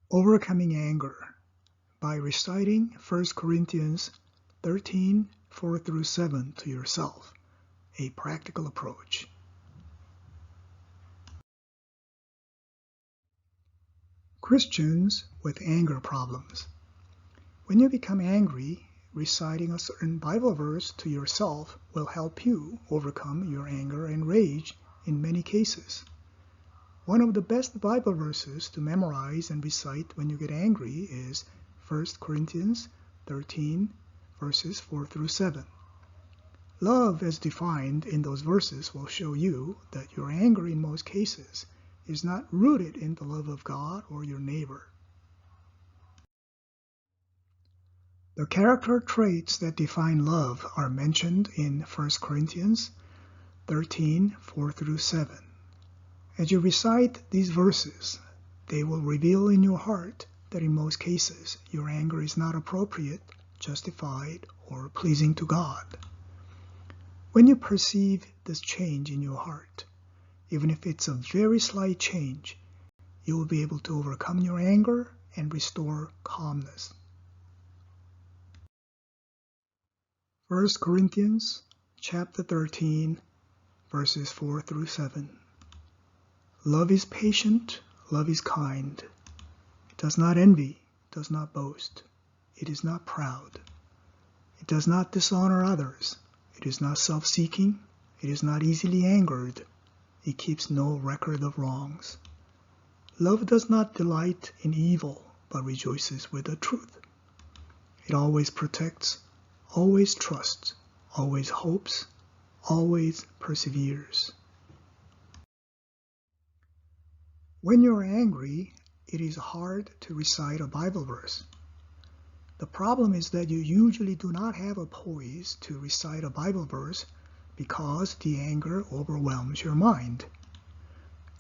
Overcoming Anger by reciting 1 Corinthians 13, 4-7 to yourself, a practical approach. Christians with anger problems. When you become angry, reciting a certain Bible verse to yourself will help you overcome your anger and rage in many cases. One of the best Bible verses to memorize and recite when you get angry is 1 Corinthians 13, verses 4-7. Love, as defined in those verses, will show you that your anger in most cases is not rooted in the love of God or your neighbor. The character traits that define love are mentioned in 1 Corinthians 13, 4-7. As you recite these verses, they will reveal in your heart that in most cases your anger is not appropriate, justified, or pleasing to God. When you perceive this change in your heart, even if it's a very slight change, you will be able to overcome your anger and restore calmness. 1 Corinthians chapter 13, verses 4-7. Love is patient, love is kind. It does not envy, does not boast. It is not proud. It does not dishonor others. It is not self-seeking. It is not easily angered. It keeps no record of wrongs. Love does not delight in evil, but rejoices with the truth. It always protects, always trusts, always hopes, always perseveres. When you're angry, it is hard to recite a Bible verse. The problem is that you usually do not have a poise to recite a Bible verse because the anger overwhelms your mind.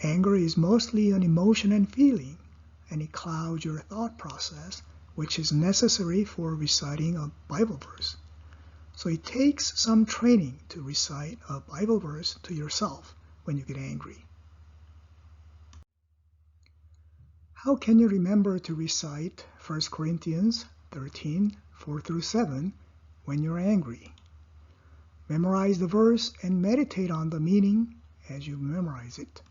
Anger is mostly an emotion and feeling, and it clouds your thought process, which is necessary for reciting a Bible verse. So it takes some training to recite a Bible verse to yourself when you get angry. How can you remember to recite 1 Corinthians 13, 4-7 when you're angry? Memorize the verse and meditate on the meaning as you memorize it.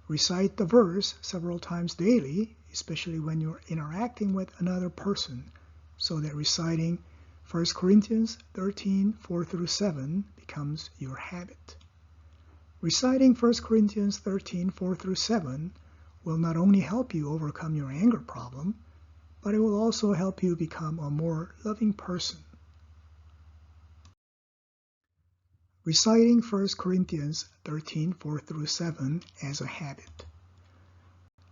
Recite the verse several times daily, especially when you're interacting with another person, so that reciting 1 Corinthians 13, 4-7 becomes your habit. Reciting 1 Corinthians 13, 4-7 will not only help you overcome your anger problem, but it will also help you become a more loving person. Reciting 1 Corinthians 13, 4-7 as a habit.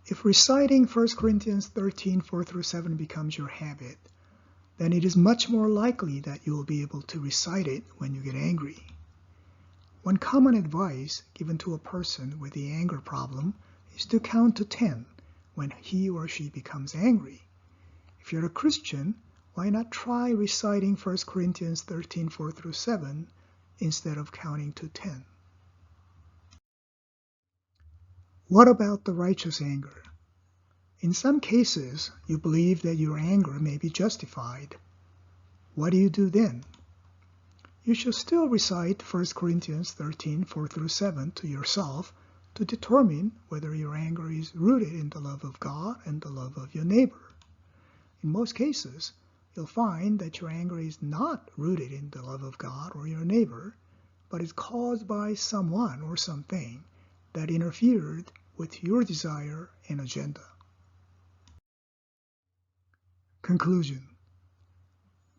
If reciting 1 Corinthians 13, 4-7 becomes your habit, then it is much more likely that you will be able to recite it when you get angry. One common advice given to a person with the anger problem is to count to 10 when he or she becomes angry. If you're a Christian, why not try reciting 1 Corinthians 13, 4-7 instead of counting to 10? What about the righteous anger? In some cases, you believe that your anger may be justified. What do you do then? You should still recite 1 Corinthians 13, 4-7 to yourself to determine whether your anger is rooted in the love of God and the love of your neighbor. In most cases, you'll find that your anger is not rooted in the love of God or your neighbor, but is caused by someone or something that interfered with your desire and agenda. Conclusion.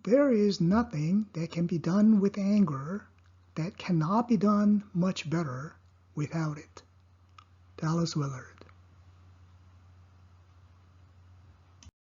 There is nothing that can be done with anger that cannot be done much better without it. Dallas Willard.